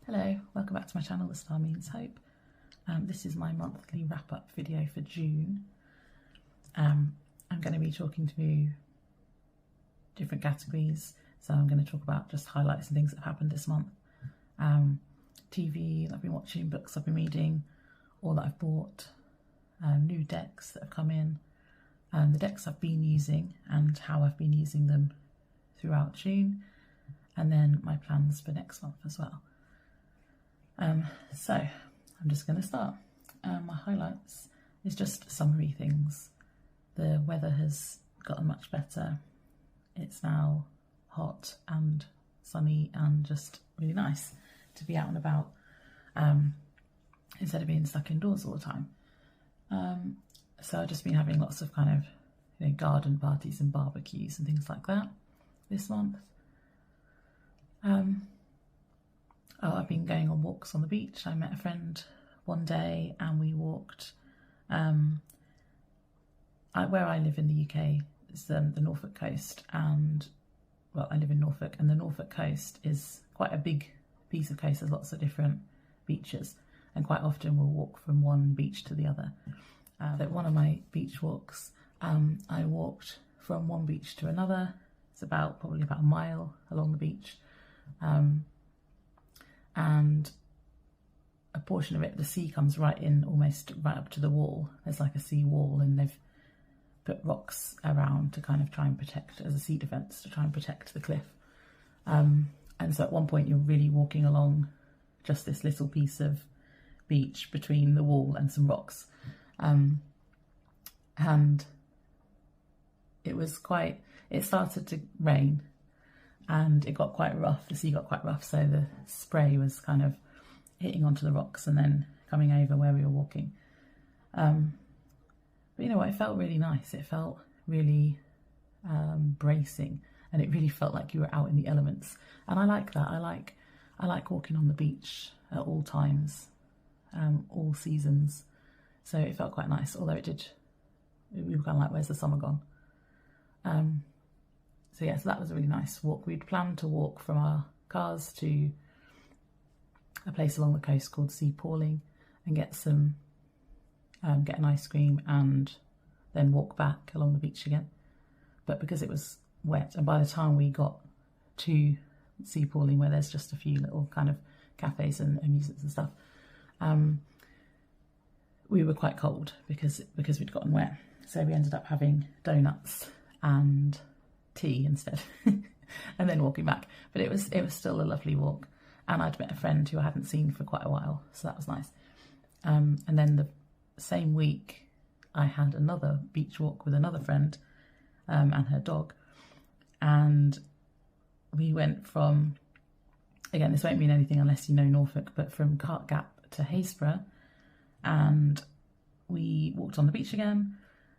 Hello, welcome back to my channel, The Star Means Hope. This is my monthly wrap-up video for June. I'm going to be talking through different categories, so I'm going to talk about just highlights and things that have happened this month. TV that I've been watching, books I've been reading, all that I've bought, new decks that have come in, the decks I've been using and how I've been using them throughout June, and then my plans for next month as well. So I'm just going to start. My highlights is just summary things. The weather has gotten much better. It's now hot and sunny and just really nice to be out and about instead of being stuck indoors all the time. So I've just been having lots of kind of garden parties and barbecues and things like that this month. I've been going on walks on the beach. I met a friend one day and we walked. Where I live in the UK is the Norfolk coast, and well, I live in Norfolk, and the Norfolk coast is quite a big piece of coast. There's lots of different beaches, and quite often we'll walk from one beach to the other. At one of my beach walks, I walked from one beach to another. It's probably about a mile along the beach. And a portion of it, the sea comes right in, almost right up to the wall. There's like a sea wall, and they've put rocks around to kind of try and protect, as a sea defence, to try and protect the cliff. And so at one point you're really walking along just this little piece of beach between the wall and some rocks. And it started to rain, and it got quite rough. The sea got quite rough, so the spray was kind of hitting onto the rocks and then coming over where we were walking. But you know what, it felt really nice. It felt really bracing, and it really felt like you were out in the elements. And I like that. I like walking on the beach at all times, all seasons. So it felt quite nice, although we were kind of like, where's the summer gone? So yeah, so that was a really nice walk. We'd planned to walk from our cars to a place along the coast called Sea Palling and get an ice cream and then walk back along the beach again. But because it was wet, and by the time we got to Sea Palling, where there's just a few little kind of cafes and amusements and stuff, we were quite cold because we'd gotten wet. So we ended up having donuts and tea instead and then walking back. But it was still a lovely walk, and I'd met a friend who I hadn't seen for quite a while, so that was nice. And then the same week I had another beach walk with another friend and her dog, and we went from, again, this won't mean anything unless you know Norfolk, but from Cart Gap to Haysborough, and we walked on the beach again.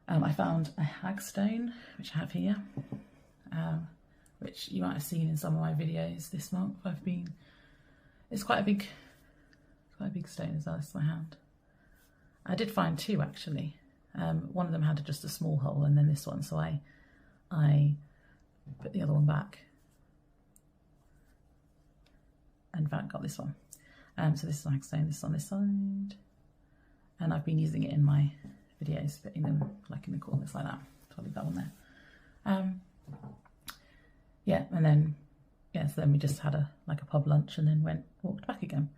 I found a hagstone, which I have here, which you might have seen in some of my videos this month. It's quite a big stone as well. It's my hand. I did find two actually. One of them had just a small hole, and then this one, so I put the other one back and in fact got this one. So this is my hagstone, this is on this side, and I've been using it in my videos, putting them like in the corners like that. So I'll leave that one there. Yeah, and then so then we just had a pub lunch and then walked back again.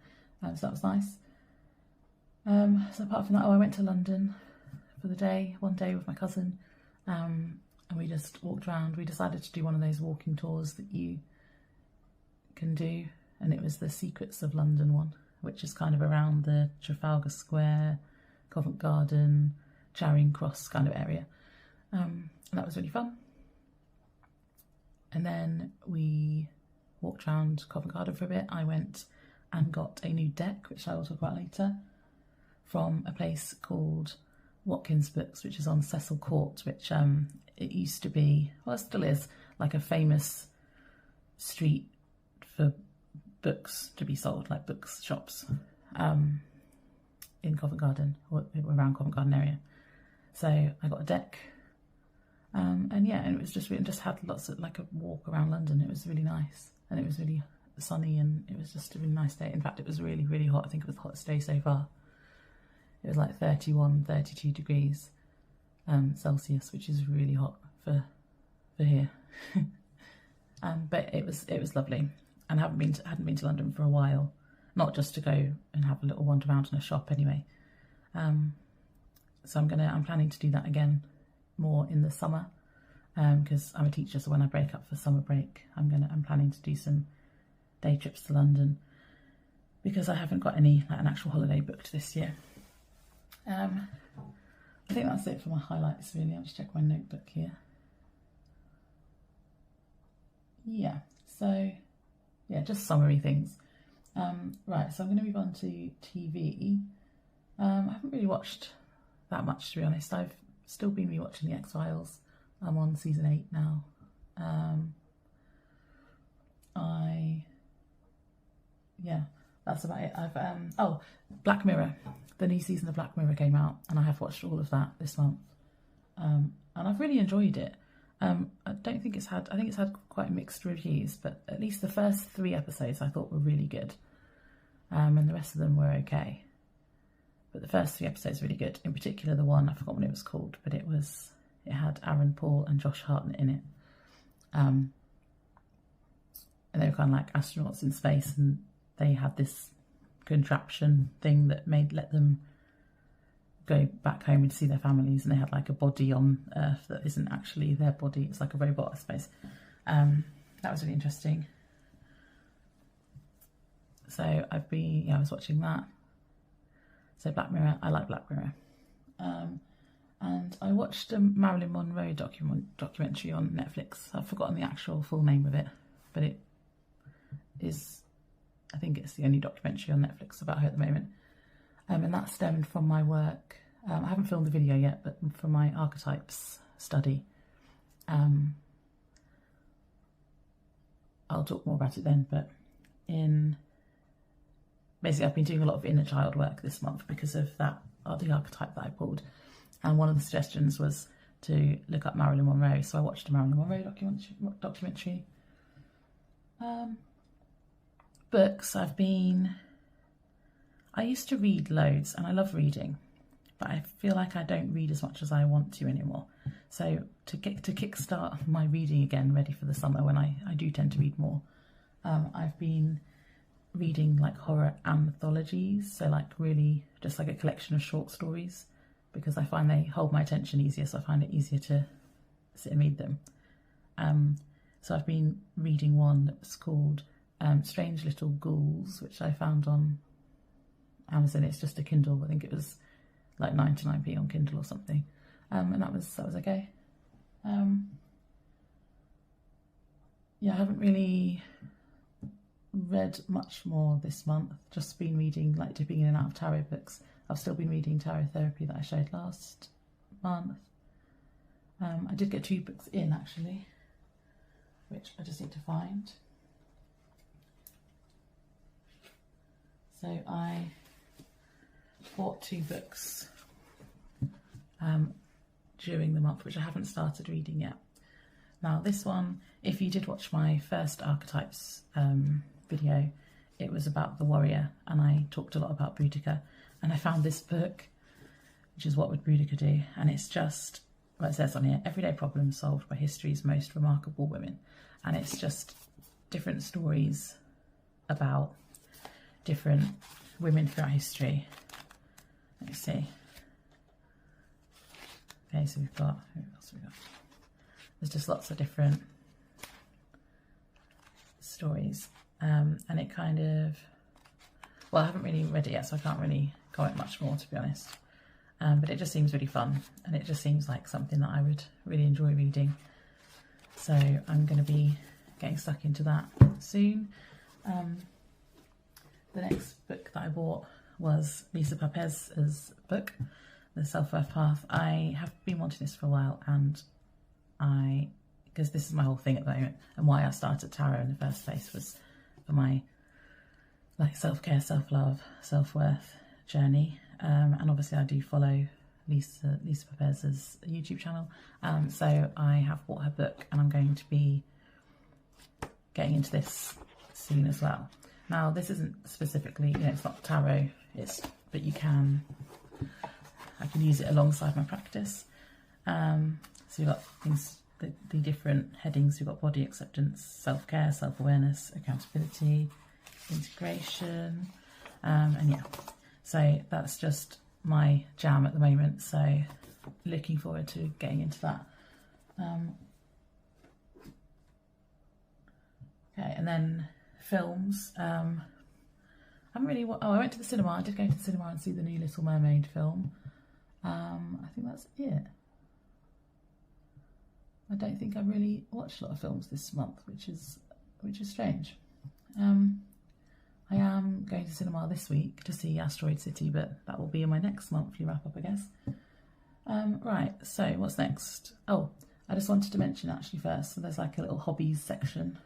So that was nice. So apart from that, I went to London for one day with my cousin, and we just walked around. We decided to do one of those walking tours that you can do, and it was the Secrets of London one, which is kind of around the Trafalgar Square, Covent Garden, Charing Cross kind of area, and that was really fun. And then we walked around Covent Garden for a bit. I went and got a new deck, which I will talk about later, from a place called Watkins Books, which is on Cecil Court, which it used to be, well, it still is, like a famous street for books to be sold, like books shops in Covent Garden, or around Covent Garden area. So I got a deck. And yeah, and it was we just had lots of a walk around London. It was really nice, and it was really sunny, and it was just a really nice day. In fact, it was really, really hot. I think it was the hottest day so far. It was like 31, 32 degrees Celsius, which is really hot for here. But it was lovely, and hadn't been to London for a while. Not just to go and have a little wander around in a shop anyway. So I'm planning to do that again more in the summer, because I'm a teacher, so when I break up for summer break, I'm planning to do some day trips to London, because I haven't got any an actual holiday booked this year. I think that's it for my highlights really. I'll just check my notebook here. Yeah, so yeah, just summary things. Right, so I'm going to move on to TV. I haven't really watched that much, to be honest. I've still been rewatching The X-Files. I'm on season 8 now. Yeah, that's about it. Oh, Black Mirror. The new season of Black Mirror came out, and I have watched all of that this month. And I've really enjoyed it. I think it's had quite mixed reviews, but at least the first 3 episodes I thought were really good. And the rest of them were okay. But the first 3 episodes were really good. In particular, the one, I forgot what it was called, but it had Aaron Paul and Josh Hartnett in it. And they were kind of like astronauts in space, and they had this contraption thing that let them go back home and see their families, and they had like a body on Earth that isn't actually their body. It's like a robot, I suppose. That was really interesting. So I was watching that. So Black Mirror, I like Black Mirror. And I watched a Marilyn Monroe documentary on Netflix. I've forgotten the actual full name of it, but it is, I think it's the only documentary on Netflix about her at the moment. And that stemmed from my work. I haven't filmed the video yet, but from my archetypes study. I'll talk more about it then, but basically I've been doing a lot of inner child work this month because of the archetype that I pulled. And one of the suggestions was to look up Marilyn Monroe. So I watched a Marilyn Monroe documentary. Books, I used to read loads, and I love reading, but I feel like I don't read as much as I want to anymore. So to kickstart my reading again, ready for the summer when I do tend to read more, I've been reading like horror anthologies, so like really just like a collection of short stories, because I find they hold my attention easier, so I find it easier to sit and read them. So I've been reading one that was called Strange Little Ghouls, which I found on Amazon. It's just a Kindle. I think it was like 99p on Kindle or something. And that was okay. Yeah, I haven't really read much more this month. Just been reading, like dipping in and out of tarot books. I've still been reading Tarot Therapy that I showed last month. I did get 2 books in actually, which I just need to find. So I bought 2 books during the month, which I haven't started reading yet. Now this one, if you did watch my first archetypes video, it was about the warrior, and I talked a lot about Boudica, and I found this book, which is What Would Boudica Do? And it's just, well, it says on here, everyday problems solved by history's most remarkable women. And it's just different stories about different women throughout history. Let me see. Okay, so who else have we got? There's just lots of different stories. And it kind of, well, I haven't really read it yet, so I can't really comment much more, to be honest. But it just seems really fun, and it just seems like something that I would really enjoy reading. So I'm going to be getting stuck into that soon. The next book that I bought was Lisa Papez's book, The Self-Worth Path. I have been wanting this for a while, and because this is my whole thing at the moment, and why I started tarot in the first place was for my like self-care, self-love, self-worth journey. And obviously I do follow Lisa Papez's YouTube channel. So I have bought her book, and I'm going to be getting into this soon as well. Now this isn't specifically, you know, it's not tarot, but I can use it alongside my practice. So you've got things, the different headings. You've got body acceptance, self-care, self-awareness, accountability, integration, and yeah, so that's just my jam at the moment, so looking forward to getting into that. Okay, and then films. I went to the cinema. I did go to the cinema and see the new Little Mermaid film. I think that's it. I don't think I've really watched a lot of films this month, which is strange. I am going to cinema this week to see Asteroid City, but that will be in my next monthly wrap up, I guess. Right, so what's next? Oh, I just wanted to mention actually first, so there's like a little hobbies section.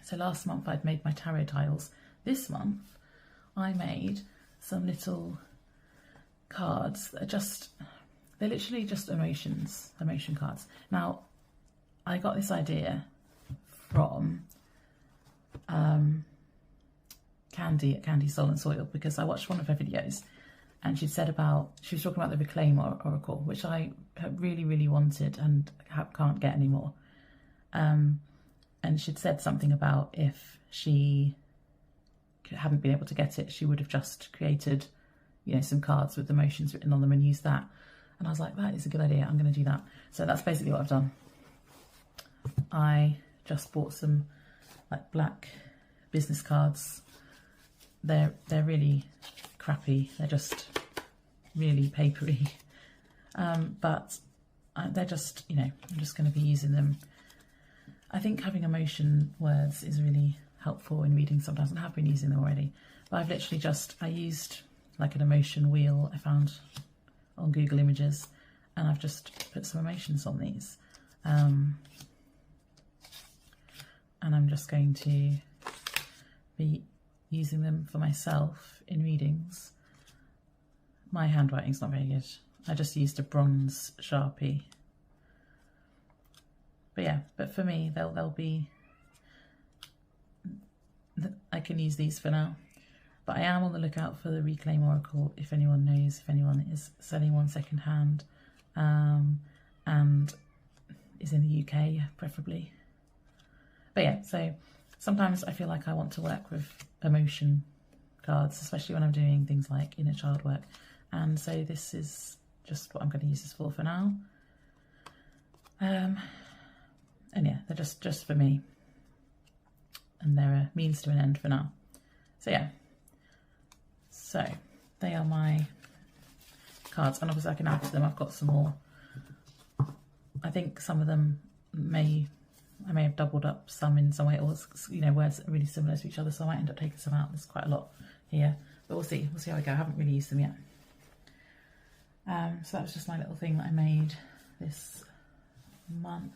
So last month I'd made my tarot tiles. This month I made some little cards that are they're literally just emotion cards. Now, I got this idea from Candy at Candy Soul and Soil, because I watched one of her videos and she was talking about the Reclaim Oracle, which I really, really wanted and can't get anymore. And she'd said something about if she hadn't been able to get it, she would have just created, you know, some cards with emotions written on them and used that. And I was like, that is a good idea, I'm going to do that. So that's basically what I've done. I just bought some like black business cards. They're really crappy. They're just really papery. But they're just, you know, I'm just going to be using them. I think having emotion words is really helpful in reading sometimes, and I have been using them already. But I've literally I used like an emotion wheel I found on Google Images, and I've just put some emotions on these. And I'm just going to be using them for myself in readings. My handwriting's not very good. I just used a bronze Sharpie. But yeah, but for me, they'll be, I can use these for now. But I am on the lookout for the Reclaim Oracle, if anyone knows, if anyone is selling one second hand, and is in the UK, preferably. But yeah, so sometimes I feel like I want to work with emotion cards, especially when I'm doing things like inner child work. And so this is just what I'm going to use this for now. And yeah, they're just for me. And they're a means to an end for now. So yeah. So they are my cards, and obviously I can add to them. I've got some more. I think some of them I may have doubled up some in some way, or, you know, words that are really similar to each other, so I might end up taking some out. There's quite a lot here, but we'll see how I go. I haven't really used them yet. So that was just my little thing that I made this month.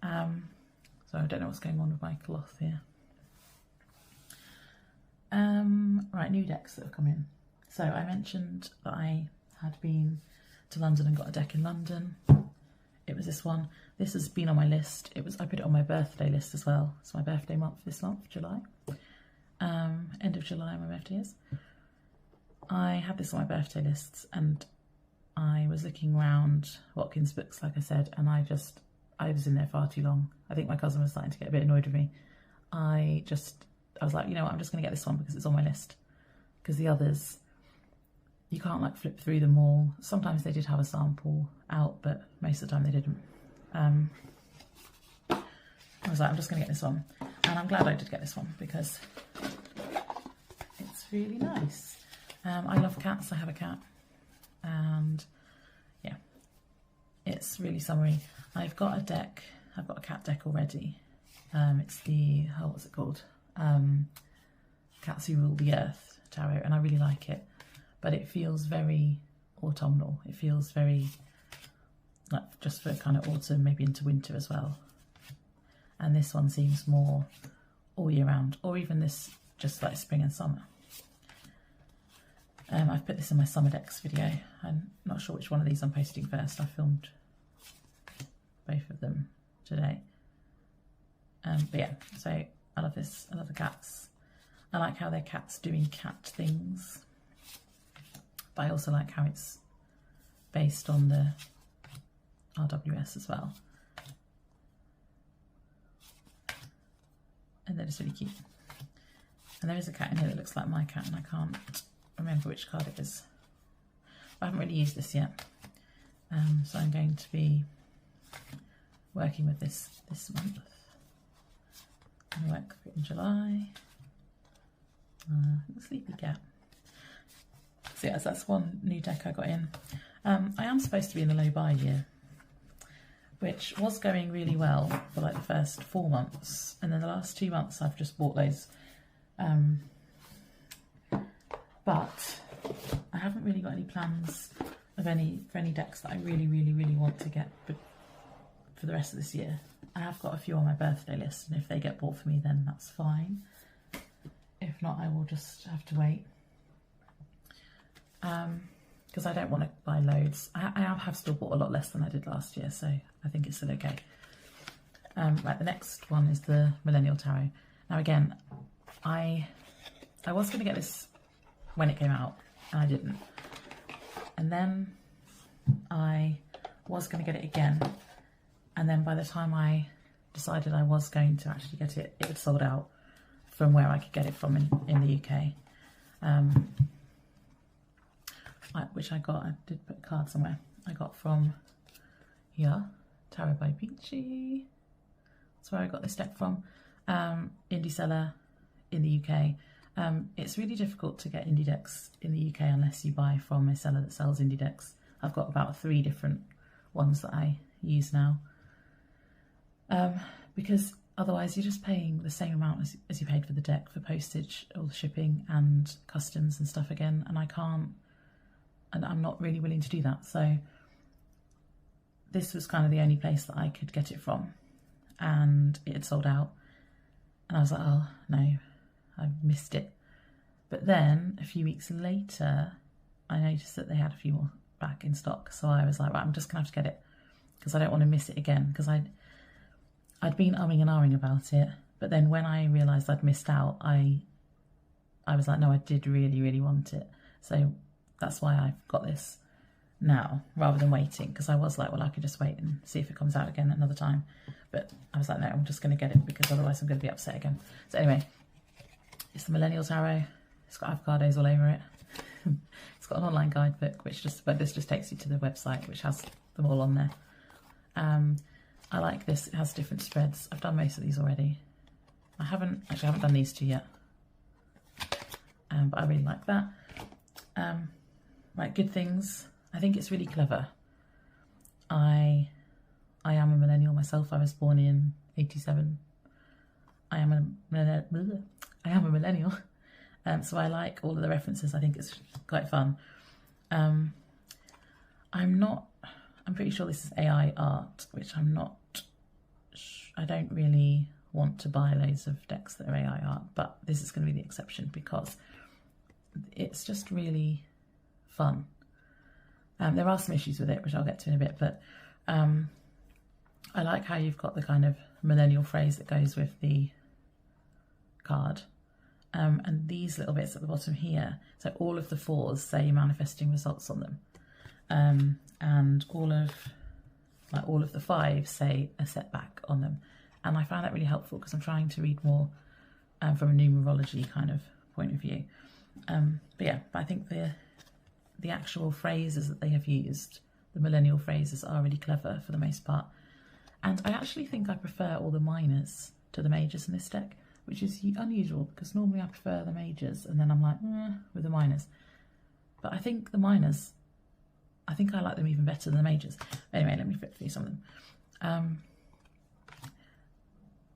So I don't know what's going on with my cloth here. Right, new decks that have come in. So I mentioned that I had been to London and got a deck in London. It was this one. This has been on my list. I put it on my birthday list as well. It's my birthday month this month, July. End of July my birthday is. I had this on my birthday lists, and I was looking around Watkins books, like I said, and I was in there far too long. I think my cousin was starting to get a bit annoyed with me. I was like, you know what, I'm just going to get this one because it's on my list. Because the others, you can't like flip through them all. Sometimes they did have a sample out, but most of the time they didn't. I was like, I'm just going to get this one. And I'm glad I did get this one because it's really nice. I love cats. I have a cat. And yeah, it's really summery. I've got a cat deck already. It's the, what's it called? Cats Who Rule the Earth tarot, and I really like it, but it feels very autumnal. It feels very like just for kind of autumn, maybe into winter as well. And this one seems more all year round, or even this just like spring and summer. I've put this in my summer decks video. I'm not sure which one of these I'm posting first. I filmed both of them today. But yeah, so I love this. I love the cats. I like how they're cats doing cat things. But I also like how it's based on the RWS as well. And they're just really cute. And there is a cat in here that looks like my cat, and I can't remember which card it is. I haven't really used this yet. So I'm going to be working with this month. I'm going to work in July. Sleepy cat. So yes, that's one new deck I got in. I am supposed to be in the low buy year, which was going really well for like the first 4 months, and then the last 2 months I've just bought loads. But I haven't really got any plans of for any decks that I really want to get for the rest of this year. I have got a few on my birthday list, and if they get bought for me, then that's fine. If not, I will just have to wait. Because I don't want to buy loads. I have still bought a lot less than I did last year, so I think it's still okay. Right, the next one is the Millennial Tarot. Now again, I was going to get this when it came out, and I didn't. And then I was going to get it again, and then by the time I decided I was going to actually get it, it had sold out from where I could get it from in the UK. Which I got, I did put a card somewhere, I got from here, Tarot by Peachy. That's where I got this deck from. Indie seller in the UK. It's really difficult to get indie decks in the UK unless you buy from a seller that sells indie decks. I've got about 3 different ones that I use now. Because otherwise you're just paying the same amount as you paid for the deck for postage, all the shipping and customs and stuff again, and I'm not really willing to do that. So this was kind of the only place that I could get it from, and it had sold out, and I was like, oh no, I've missed it. But then a few weeks later I noticed that they had a few more back in stock, so I was like, right, I'm just gonna have to get it because I don't want to miss it again, because I'd been umming and ahhing about it, but then when I realised I'd missed out, I was like, no, I did really want it. So that's why I've got this now rather than waiting, because I was like, well, I could just wait and see if it comes out again another time. But I was like, no, I'm just going to get it because otherwise I'm going to be upset again. So anyway, it's the Millennial Tarot. It's got avocados all over it. It's got an online guidebook, but this just takes you to the website, which has them all on there. I like this. It has different spreads. I've done most of these already. I haven't done these 2 yet. But I really like that. Right, good things. I think it's really clever. I am a millennial myself. I was born in 87. I am a millennial. So I like all of the references. I think it's quite fun. I'm pretty sure this is AI art, which I don't really want to buy loads of decks that are AI art, but this is going to be the exception because it's just really fun. There are some issues with it, which I'll get to in a bit, but I like how you've got the kind of millennial phrase that goes with the card. And these little bits at the bottom here, so all of the 4s say manifesting results on them. And all of the 5s say a setback on them. And I found that really helpful because I'm trying to read more from a numerology kind of point of view. But I think the actual phrases that they have used, the millennial phrases, are really clever for the most part. And I actually think I prefer all the minors to the majors in this deck, which is unusual because normally I prefer the majors and then I'm like, with the minors. But I think the minors, I like them even better than the majors. Anyway, let me flip through some of them.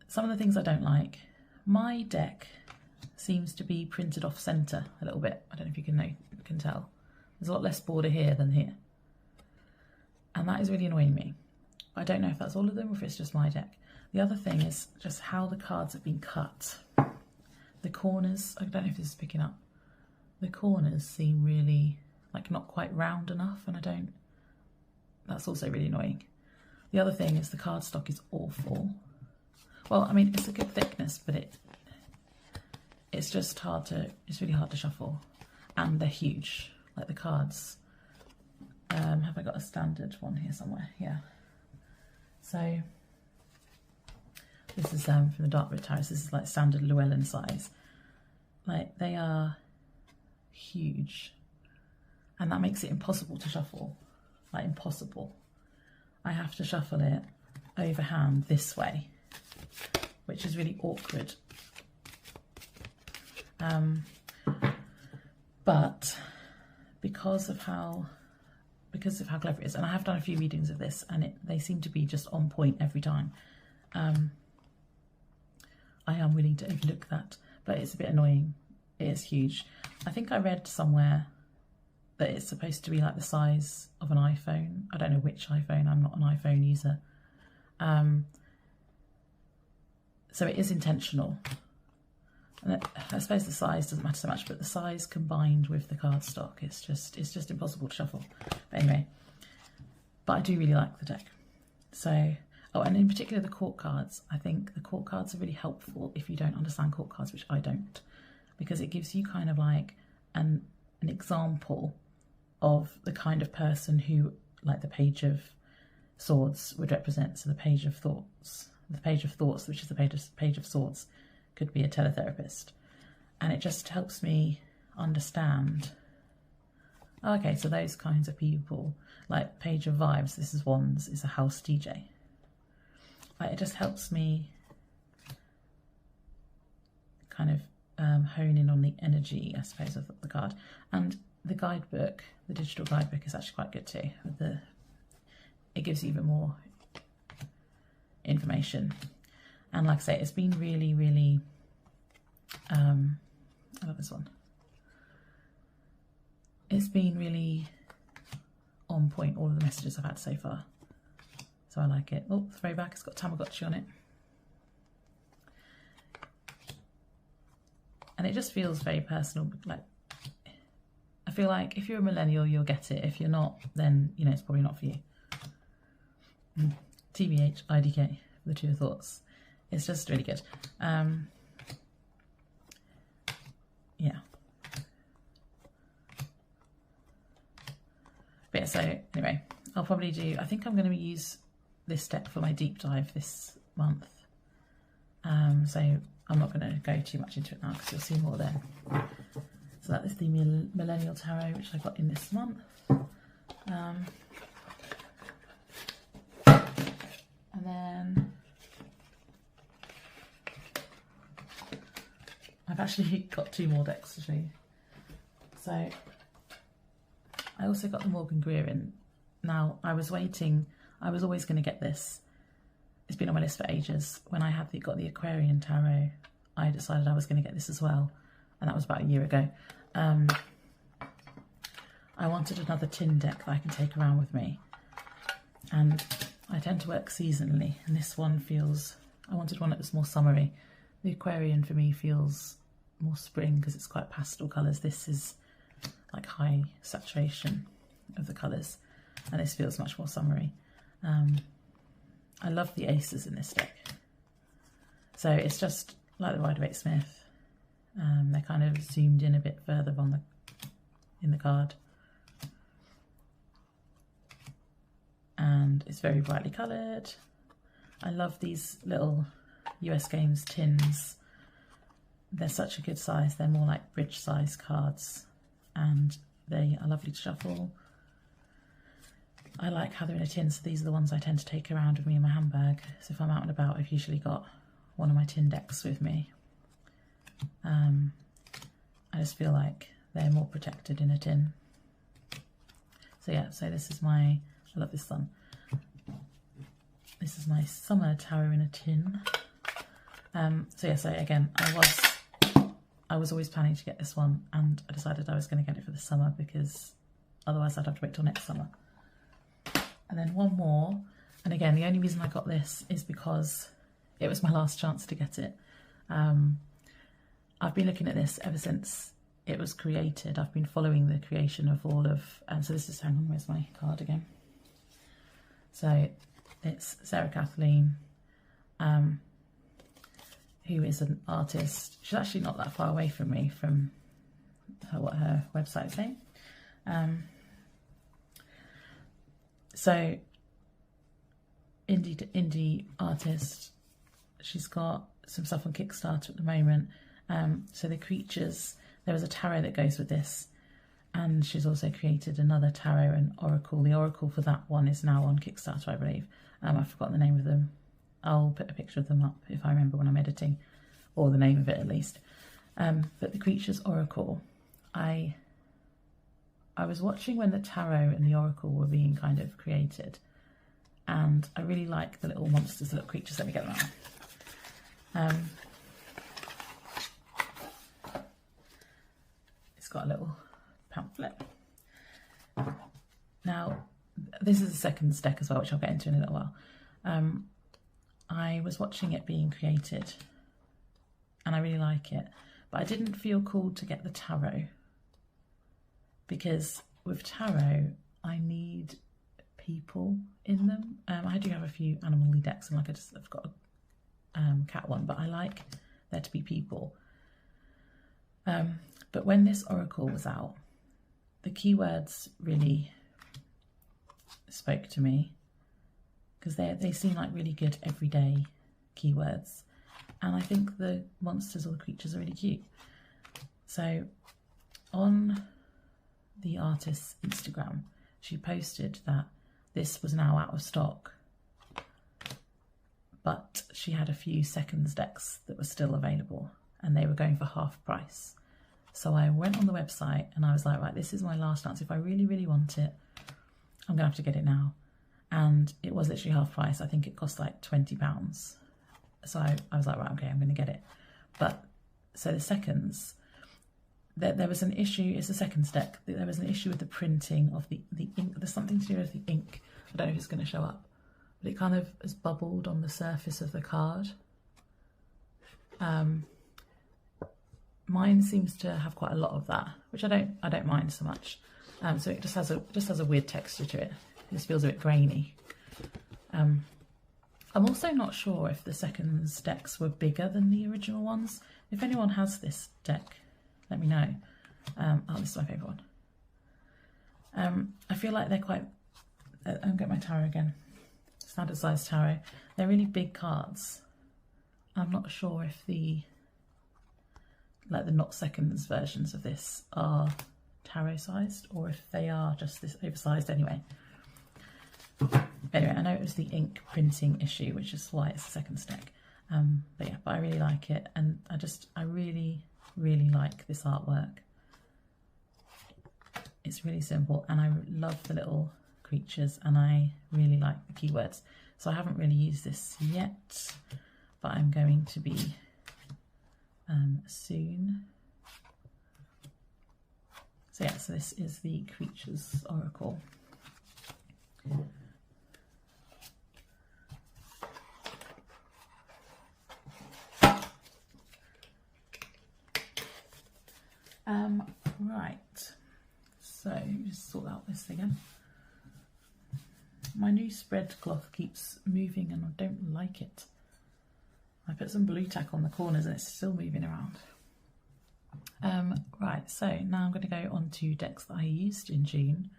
Some of the things I don't like. My deck seems to be printed off centre a little bit. I don't know if you can tell. There's a lot less border here than here. And that is really annoying me. I don't know if that's all of them or if it's just my deck. The other thing is just how the cards have been cut. The corners, I don't know if this is picking up. The corners seem really not quite round enough, and that's also really annoying. The other thing is the cardstock is awful. Well, I mean, it's a good thickness, but it's just hard to, it's really hard to shuffle, and they're huge, like the cards. Have I got a standard one here somewhere? Yeah. So this is from the Dark Red Tarot. This is like standard Llewellyn size. Like, they are huge, and that makes it impossible to shuffle, like impossible. I have to shuffle it overhand this way, which is really awkward. But because of how clever it is, and I have done a few readings of this, and they seem to be just on point every time. I am willing to overlook that, but it's a bit annoying. It is huge. I think I read somewhere that it's supposed to be like the size of an iPhone. I don't know which iPhone, I'm not an iPhone user. So it is intentional. And I suppose the size doesn't matter so much, but the size combined with the cardstock, it's just impossible to shuffle. But anyway, but I do really like the deck. So, oh, and in particular the court cards. I think the court cards are really helpful if you don't understand court cards, which I don't, because it gives you kind of like an example of the kind of person who, like the Page of Swords would represent. So the Page of Thoughts, which is the Page of Swords, could be a teletherapist, and it just helps me understand, okay, so those kinds of people. Like Page of Vibes, this is Wands, is a house DJ. Like, it just helps me kind of hone in on the energy, I suppose, of the card. And the guidebook, the digital guidebook, is actually quite good too. It gives you even more information. And like I say, it's been really, really, I love this one. It's been really on point, all of the messages I've had so far. So I like it. Oh, throwback, it's got Tamagotchi on it. And it just feels very personal. Like, I feel like if you're a millennial, you'll get it. If you're not, then, you know, it's probably not for you. TBH, IDK, the Two of Thoughts. It's just really good. Yeah. But yeah, so anyway, I'll probably do, I think I'm going to use this deck for my deep dive this month. So I'm not going to go too much into it now because you'll see more then. So that is the Millennial Tarot, which I got in this month. And then I've actually got two more decks to show you. So I also got the Morgan Greer in. Now, I was waiting, I was always going to get this. It's been on my list for ages. When I got the Aquarian Tarot, I decided I was going to get this as well. And that was about a year ago. I wanted another tin deck that I can take around with me. And I tend to work seasonally. And this one feels, I wanted one that was more summery. The Aquarian for me feels more spring because it's quite pastel colours. This is like high saturation of the colours. And this feels much more summery. I love the aces in this deck. So it's just like the Rider-Waite-Smith. They're kind of zoomed in a bit further on in the card. And it's very brightly coloured. I love these little US Games tins. They're such a good size. They're more like bridge size cards and they are lovely to shuffle. I like how they're in a tin, so these are the ones I tend to take around with me in my handbag. So if I'm out and about, I've usually got one of my tin decks with me. I just feel like they're more protected in a tin. So yeah, so this is my, I love this one. This is my Summer Tarot in a tin. So yeah, so again, I was always planning to get this one, and I decided I was going to get it for the summer because otherwise I'd have to wait till next summer. And then one more, and again, the only reason I got this is because it was my last chance to get it. I've been looking at this ever since it was created. I've been following the creation of all of, so this is, hang on, where's my card again? So it's Sarah Kathleen. who is an artist. She's actually not that far away from me, from what her website's saying. So indie artist. She's got some stuff on Kickstarter at the moment. So the creatures, there was a tarot that goes with this, and she's also created another tarot and oracle. The oracle for that one is now on Kickstarter, I believe. I've forgotten the name of them. I'll put a picture of them up if I remember when I'm editing, or the name of it at least. But the creatures oracle, I was watching when the tarot and the oracle were being kind of created, and I really like the little monsters, the little creatures. Let me get them out. It's got a little pamphlet. Now, this is a second deck as well, which I'll get into in a little while. I was watching it being created, and I really like it, but I didn't feel called to get the tarot, because with tarot, I need people in them. I do have a few animal-y decks, and I've got a cat one, but I like there to be people. But when this oracle was out, the keywords really spoke to me, because they seem like really good everyday keywords, and I think the monsters or the creatures are really cute. So on the artist's Instagram, she posted that this was now out of stock, but she had a few seconds decks that were still available, and they were going for half price. So I went on the website and I was like, right, this is my last chance. If I really, really want it, I'm gonna have to get it now. And it was literally half price. I think it cost like £20. So I was like, right, okay, I'm gonna get it. But so the seconds, there was an issue. It's a seconds deck. There was an issue with the printing of the ink. There's something to do with the ink. I don't know if it's going to show up, but it kind of has bubbled on the surface of the card. Mine seems to have quite a lot of that, which I don't mind so much. So it just has a weird texture to it. It just feels a bit grainy. I'm also not sure if the seconds decks were bigger than the original ones. If anyone has this deck, let me know. Oh, this is my favourite one. I feel like they're quite... I'll get my tarot again. Standard size tarot. They're really big cards. I'm not sure if the not seconds versions of this are tarot sized, or if they are just this oversized anyway. Anyway, I know it was the ink printing issue, which is why it's a second deck. But yeah, but I really like it, and I really like this artwork. It's really simple, and I love the little creatures, and I really like the keywords. So I haven't really used this yet, but I'm going to be soon. So yeah, so this is the Creatures Oracle. Right, so just sort out this again. My new spread cloth keeps moving and I don't like it. I put some blue tack on the corners and it's still moving around. Right, so now I'm going to go on to decks that I used in June.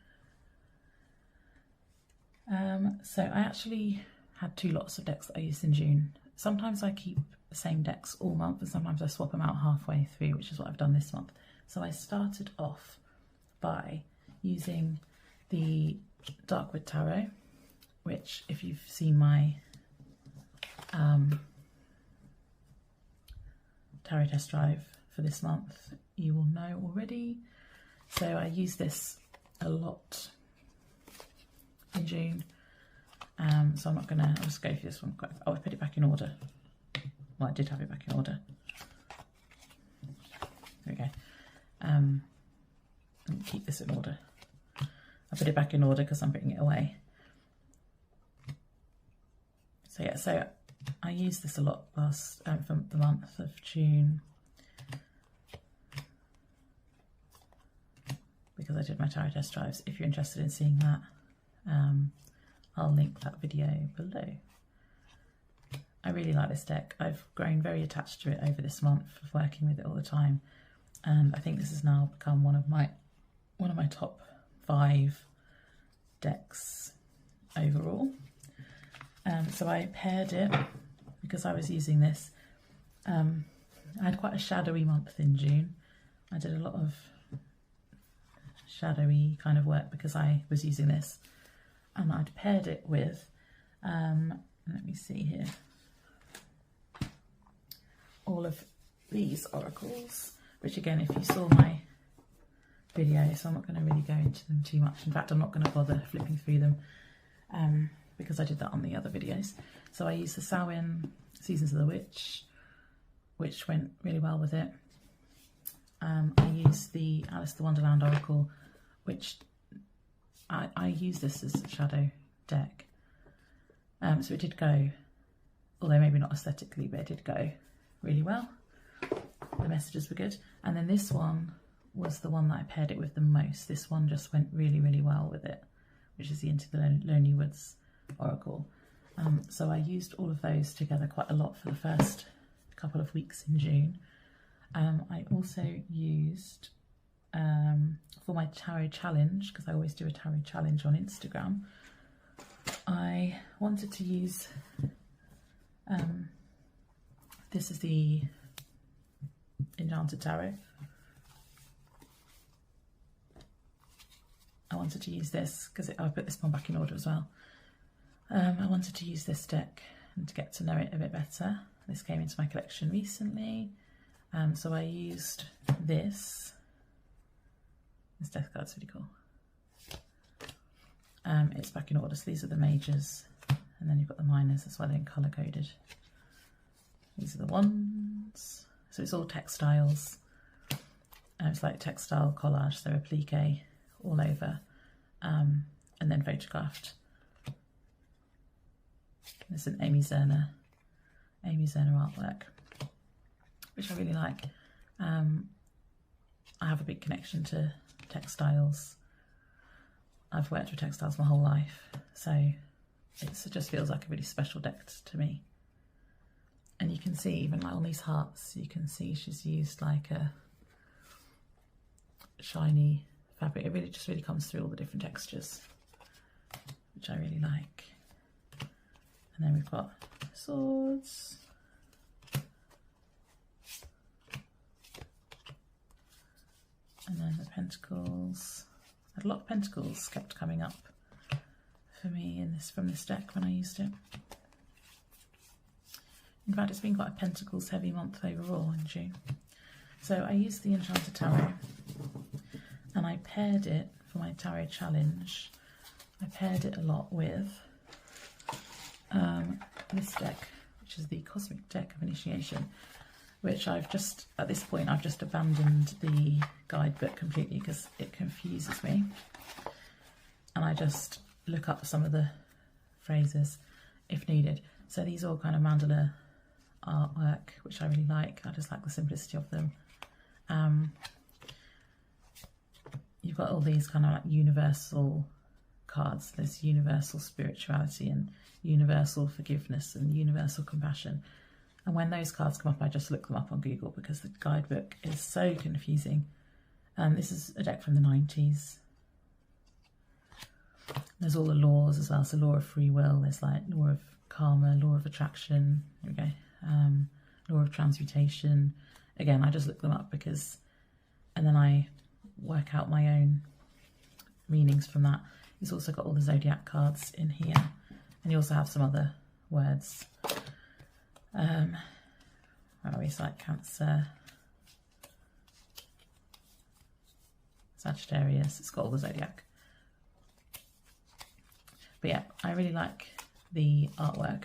So I actually had two lots of decks that I used in June. Sometimes I keep the same decks all month, and sometimes I swap them out halfway through, which is what I've done this month. So I started off by using the Darkwood Tarot, which, if you've seen my tarot test drive for this month, you will know already. So I use this a lot in June. So I'm not gonna, I'll just go through this one quick. Oh, I put it back in order. Well, I did have it back in order. There we go. Let me keep this in order. I put it back in order because I'm putting it away. So yeah, so I used this a lot last from the month of June, because I did my tarot test drives. If you're interested in seeing that, I'll link that video below. I really like this deck. I've grown very attached to it over this month of working with it all the time, and I think this has now become one of my top 5 decks overall. So I paired it because I was using this. I had quite a shadowy month in June. I did a lot of shadowy kind of work because I was using this, and I'd paired it with, let me see here, all of these oracles, which again, if you saw my video, so I'm not going to really go into them too much. In fact, I'm not going to bother flipping through them because I did that on the other videos. So I used the Samhain Seasons of the Witch, which went really well with it. I used the Alice the Wonderland Oracle, which I use this as a shadow deck. So it did go, although maybe not aesthetically, but it did go really well. The messages were good. And then this one was the one that I paired it with the most. This one just went really, really well with it, which is the Into the Lonely Woods Oracle. So I used all of those together quite a lot for the first couple of weeks in June. I also used, for my tarot challenge, because I always do a tarot challenge on Instagram, I wanted to use, this is the Enchanted Tarot. I wanted to use this because I put this one back in order as well. I wanted to use this deck and to get to know it a bit better. This came into my collection recently. So I used this. This deck card's really cool. It's back in order, so these are the majors, and then you've got the minors as well in colour coded. These are the ones. So it's all textiles. It's like textile collage, so applique all over, and then photographed. There's an Amy Zerner artwork, which I really like. I have a big connection to textiles. I've worked with textiles my whole life, so it just feels like a really special deck to me. And you can see, even like on these hearts, you can see she's used like a shiny fabric. It really comes through all the different textures, which I really like. And then we've got swords. And then the pentacles. I had a lot of pentacles kept coming up for me from this deck when I used it. In fact, it's been quite a pentacles heavy month overall in June. So I used the Enchanted Tarot, and I paired it for my tarot challenge. I paired it a lot with this deck, which is the Cosmic Deck of Initiation, which at this point, I've just abandoned the guidebook completely because it confuses me. And I just look up some of the phrases if needed. So these are all kind of mandala artwork, which I really like. I just like the simplicity of them. You've got all these kind of like universal cards. There's universal spirituality and universal forgiveness and universal compassion. And when those cards come up, I just look them up on Google because the guidebook is so confusing. This is a deck from the 90s. There's all the laws as well. So law of free will, there's like law of karma, law of attraction, there we go. Law of transmutation. Again, I just look them up and then I work out my own meanings from that. It's also got all the zodiac cards in here, and you also have some other words. It's like Cancer, Sagittarius. It's got all the zodiac. But yeah, I really like the artwork.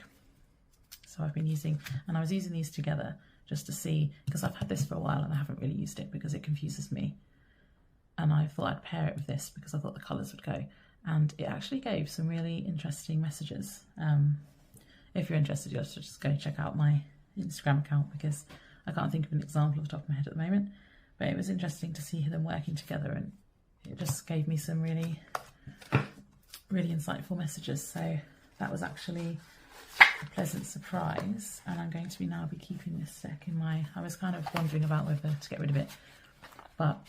So I've been using, and I was using these together just to see, because I've had this for a while and I haven't really used it because it confuses me. And I thought I'd pair it with this because I thought the colours would go. And it actually gave some really interesting messages. If you're interested, you'll have to just go check out my Instagram account because I can't think of an example off the top of my head at the moment. But it was interesting to see them working together, and it just gave me some really, really insightful messages. So that was actually a pleasant surprise, and I'm going to now be keeping this deck in my... I was kind of wondering about whether to get rid of it, but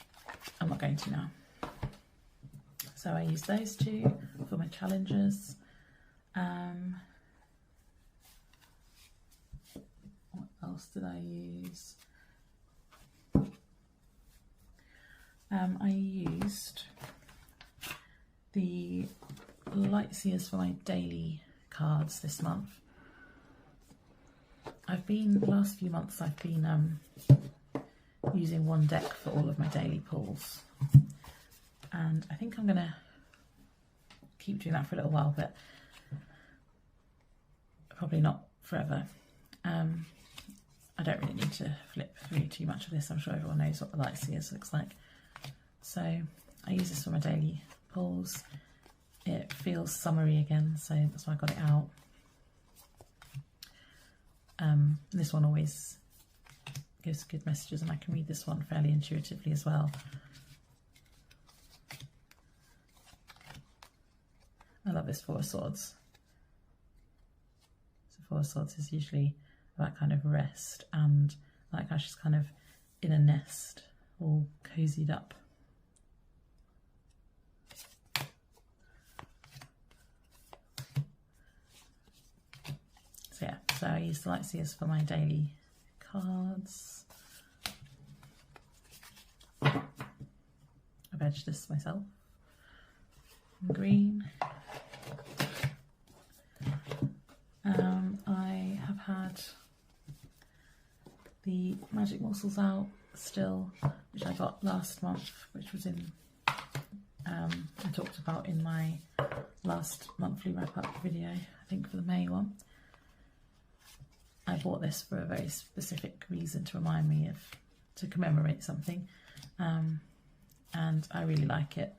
I'm not going to now. So I use those two for my challenges. What else did I use? I used the light seers for my daily cards this month. The last few months I've been using one deck for all of my daily pulls, and I think I'm gonna keep doing that for a little while, but probably not forever. I don't really need to flip through too much of this. I'm sure everyone knows what the light seers looks like. So I use this for my daily pulls. It feels summery again, so that's why I got it out. This one always gives good messages, and I can read this one fairly intuitively as well. I love this Four of Swords. So Four of Swords is usually about kind of rest, and like how she's kind of in a nest, all cozied up. So yeah, so I use the light seers for my daily cards. I've edged this myself in green. I have had the magic morsels out still, which I got last month, which was in I talked about in my last monthly wrap-up video, I think for the May one. I bought this for a very specific reason, to remind me to commemorate something, and I really like it,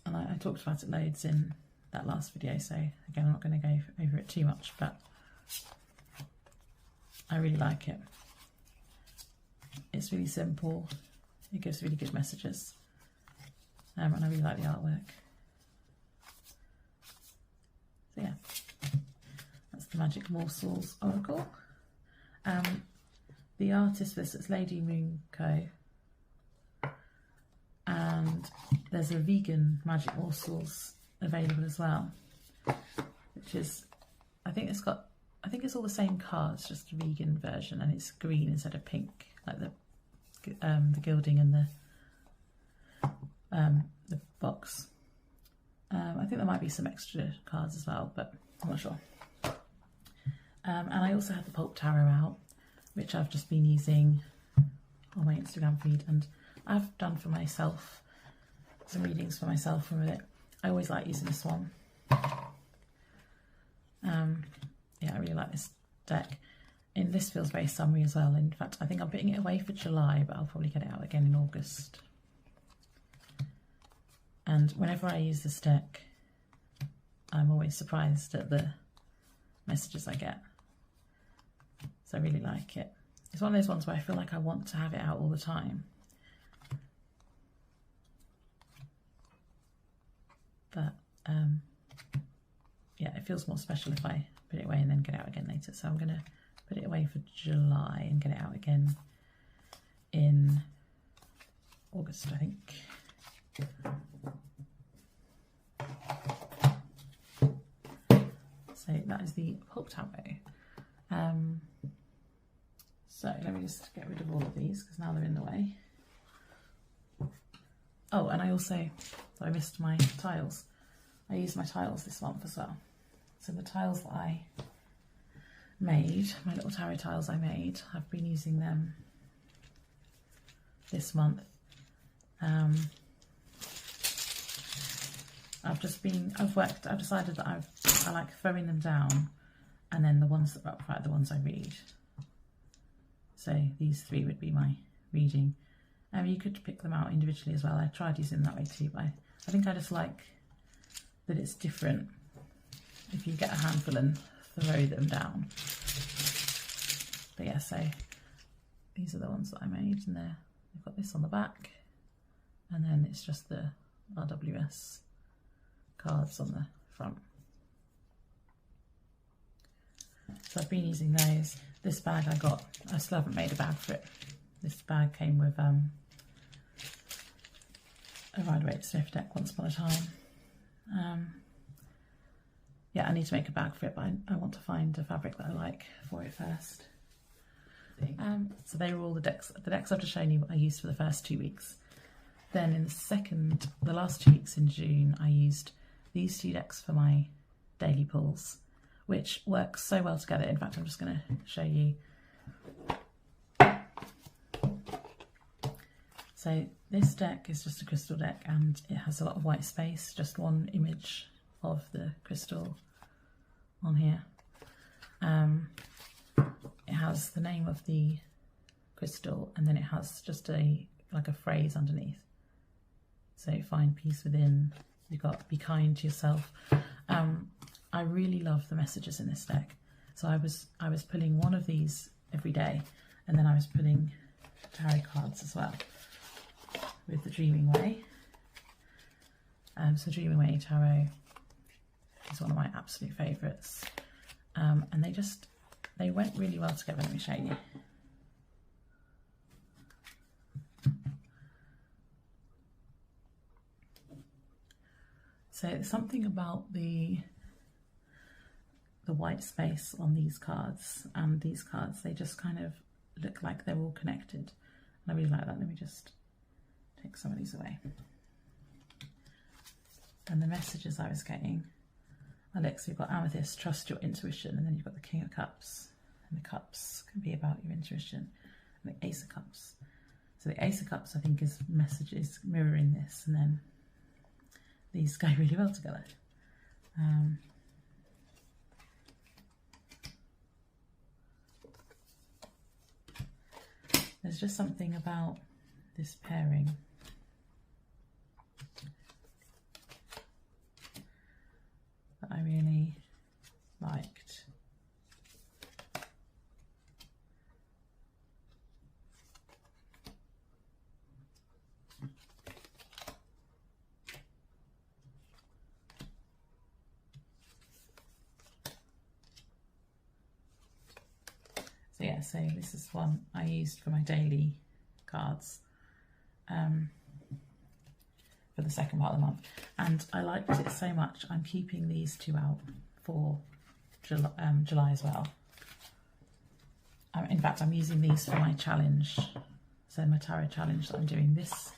and I talked about it loads in that last video, so again I'm not going to go over it too much, but I really like it. It's really simple, it gives really good messages, and I really like the artwork. So yeah, that's the Magic Morsels Oracle. The artist for this is Lady Moon Co. And there's a vegan Magic Morsels available as well, which is, I think it's all the same cards, just a vegan version, and it's green instead of pink, like the gilding and the box. I think there might be some extra cards as well, but I'm not sure. And I also had the Pulp Tarot out, which I've just been using on my Instagram feed, and I've done for myself, some readings for myself from it. I always like using this one. Yeah, I really like this deck. And this feels very summery as well. In fact, I think I'm putting it away for July, but I'll probably get it out again in August. And whenever I use this deck, I'm always surprised at the messages I get. So I really like it. It's one of those ones where I feel like I want to have it out all the time. But yeah, it feels more special if I put it away and then get it out again later. So I'm going to put it away for July and get it out again in August, I think. So that is the Pulp Tarot. So let me just get rid of all of these because now they're in the way. Oh, and I missed my tiles. I used my tiles this month as well. So the tiles that I made, my little tarot tiles I made, I've been using them this month. I've decided that I like throwing them down, and then the ones that are upright are the ones I read. So these three would be my reading. You could pick them out individually as well. I tried using them that way too, but I think I just like that it's different if you get a handful and throw them down. But yeah, so these are the ones that I made, and they've got this on the back, and then it's just the RWS cards on the front. So I've been using those. This bag I still haven't made a bag for it. This bag came with a Rider-Waite Smith deck once upon a time. Yeah, I need to make a bag for it, but I want to find a fabric that I like for it first. So they were all the decks I've just shown you I used for the first 2 weeks. Then in the last 2 weeks in June, I used these 2 decks for my daily pulls, which work so well together. In fact, I'm just going to show you. So this deck is just a crystal deck, and it has a lot of white space, just one image of the crystal on here. It has the name of the crystal, and then it has just like a phrase underneath. So find peace within. You've got be kind to yourself. I really love the messages in this deck. So I was pulling one of these every day, and then I was pulling tarot cards as well with the Dreaming Way. So Dreaming Way Tarot is one of my absolute favourites, and they went really well together. Let me show you. So it's something about the white space on these cards, and these cards, they just kind of look like they're all connected. And I really like that. Let me just take some of these away. And the messages I was getting, Alex, you've got Amethyst, trust your intuition, and then you've got the King of Cups, and the Cups can be about your intuition, and the Ace of Cups. So the Ace of Cups, I think, is messages mirroring this, and then these go really well together. There's just something about this pairing that I really liked. So yeah, so this is one I used for my daily cards for the second part of the month, and I liked it so much I'm keeping these 2 out for July as well. In fact, I'm using these for my challenge, so my tarot challenge that I'm doing this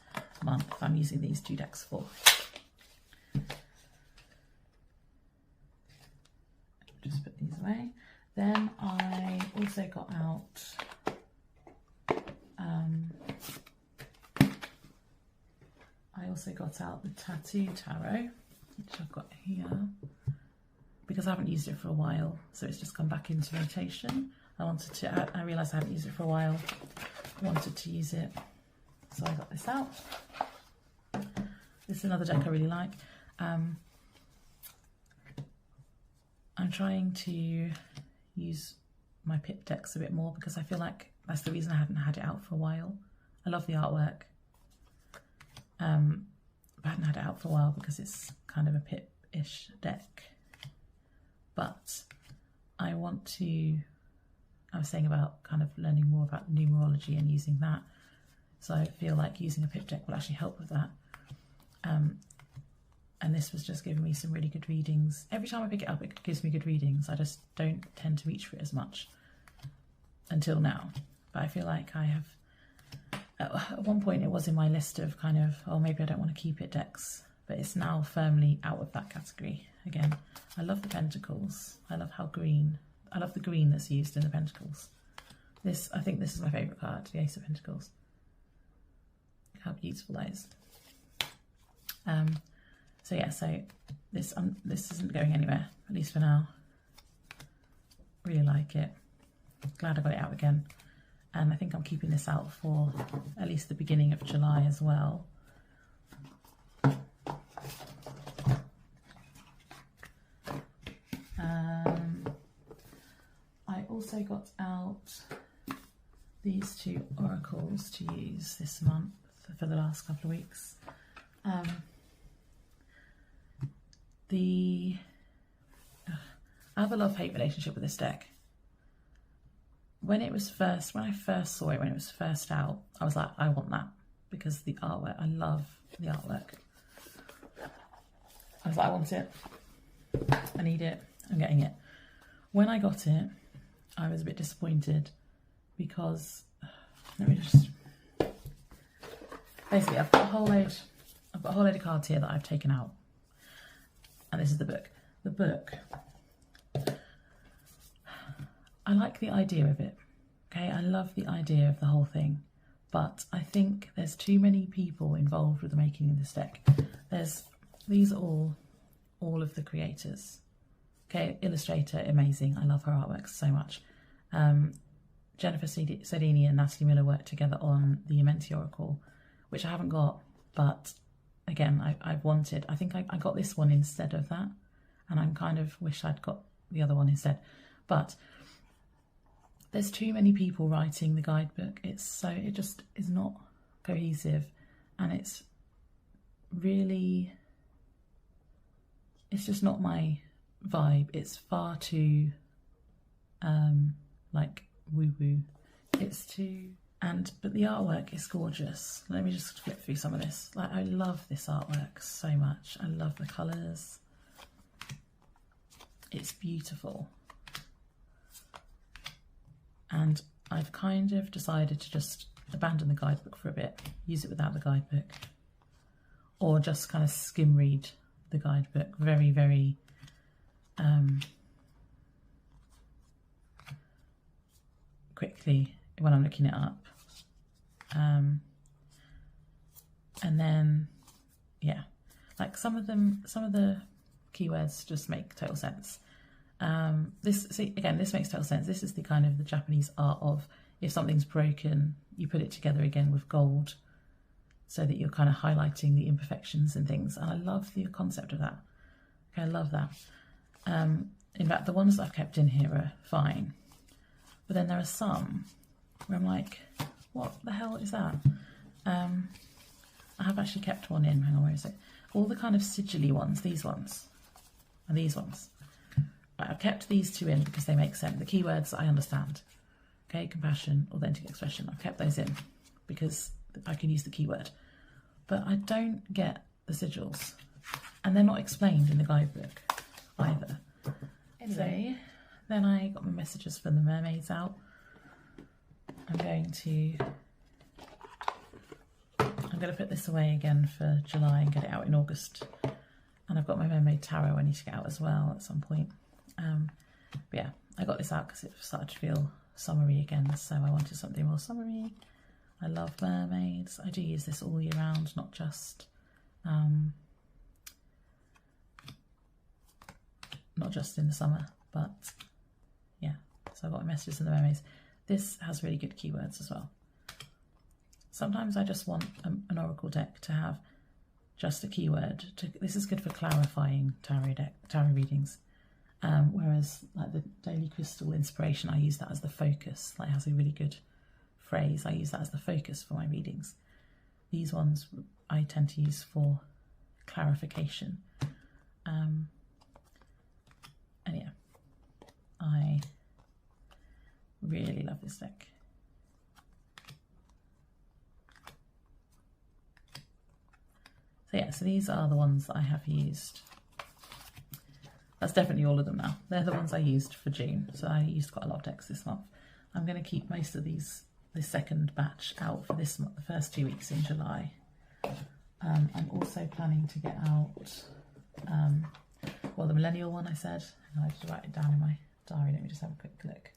month, I'm using these 2 decks for. Just put these away. Then I also got out the Tattoo Tarot, which I've got here, because I haven't used it for a while, so it's just come back into rotation. I realised I hadn't used it for a while, I wanted to use it, so I got this out. This is another deck I really like. I'm trying to use my pip decks a bit more, because I feel like that's the reason I haven't had it out for a while. I love the artwork. I hadn't had it out for a while because it's kind of a pip-ish deck. But I was saying about kind of learning more about numerology and using that. So I feel like using a pip deck will actually help with that. And this was just giving me some really good readings. Every time I pick it up, it gives me good readings. I just don't tend to reach for it as much until now. But I feel like I have, at one point it was in my list of kind of, oh, maybe I don't want to keep it decks, but it's now firmly out of that category again. I love the Pentacles. I love how green, I love the green that's used in the Pentacles. I think this is my favourite card, the Ace of Pentacles. Look how beautiful that is. So yeah, so this isn't going anywhere, at least for now. Really like it. Glad I got it out again. And I think I'm keeping this out for at least the beginning of July as well. I also got out these 2 oracles to use this month for the last couple of weeks. I have a love-hate relationship with this deck. when I first saw it, when it was first out, I was like, I want that, because the artwork, I love the artwork. I was like, I want it, I need it, I'm getting it. When I got it, I was a bit disappointed because, let me just, basically I've got a whole load of cards here that I've taken out, and this is the book. The book, I like the idea of it, okay? I love the idea of the whole thing, but I think there's too many people involved with the making of this deck. These are all of the creators, okay? Illustrator, amazing, I love her artwork so much. Jennifer Sedini and Natalie Miller worked together on the Amenti Oracle, which I haven't got, but again, I've wanted. I think I got this one instead of that, and I'm kind of wish I'd got the other one instead. But there's too many people writing the guidebook. It just is not cohesive, and it's just not my vibe. It's far too like woo-woo. But the artwork is gorgeous. Let me just flip through some of this. Like, I love this artwork so much. I love the colours. It's beautiful. And I've kind of decided to just abandon the guidebook for a bit, use it without the guidebook, or just kind of skim read the guidebook very, very quickly when I'm looking it up. And then, yeah, like some of the keywords just make total sense. This makes total sense. This is the kind of the Japanese art of, if something's broken, you put it together again with gold, so that you're kind of highlighting the imperfections and things. And I love the concept of that. Okay, I love that. In fact, the ones that I've kept in here are fine, but then there are some where I'm like, what the hell is that? I have actually kept one in. Hang on, where is it? All the kind of sigilly ones, these ones, and these ones. I've kept these two in because they make sense. The keywords I understand. Okay, compassion, authentic expression. I've kept those in because I can use the keyword. But I don't get the sigils. And they're not explained in the guidebook either. Anyway, then I got my messages from the mermaids out. I'm going to put this away again for July and get it out in August. And I've got my mermaid tarot I need to get out as well at some point. But yeah, I got this out because it started to feel summery again, so I wanted something more summery. I love mermaids. I do use this all year round, not just in the summer, but yeah. So I got my messages in the mermaids. This has really good keywords as well. Sometimes I just want an oracle deck to have just a keyword. This is good for clarifying tarot readings. Whereas like the Daily Crystal Inspiration, I use that as the focus. Like, it has a really good phrase. I use that as the focus for my readings. These ones I tend to use for clarification. And yeah, I really love this deck. So yeah, so these are the ones that I have used. That's definitely all of them now. They're the ones I used for June. So I used quite a lot of decks this month. I'm going to keep most of this second batch out for this month, the first 2 weeks in July. I'm also planning to get out, well, the millennial one I said. I have to write it down in my diary. Let me just have a quick look.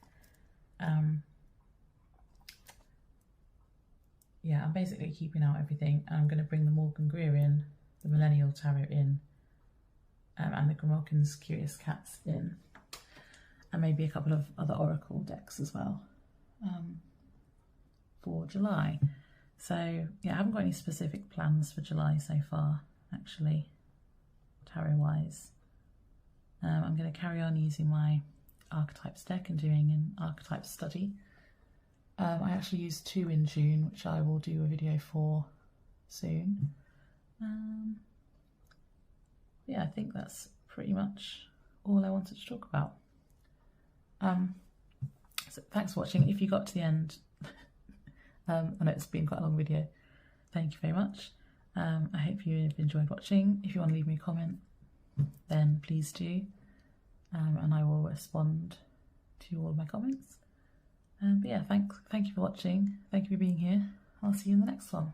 Yeah, I'm basically keeping out everything. And I'm going to bring the Morgan Greer in, the Millennial Tarot in, and the Gromolkin's Curious Cats in, and maybe a couple of other Oracle decks as well for July. So yeah, I haven't got any specific plans for July so far, actually, tarot-wise. I'm going to carry on using my archetypes deck and doing an archetype study. I actually used 2 in June, which I will do a video for soon. Yeah, I think that's pretty much all I wanted to talk about. so thanks for watching. If you got to the end, I know it's been quite a long video. Thank you very much. I hope you've enjoyed watching. If you want to leave me a comment, then please do, and I will respond to all of my comments. But yeah, thank you for watching. Thank you for being here. I'll see you in the next one.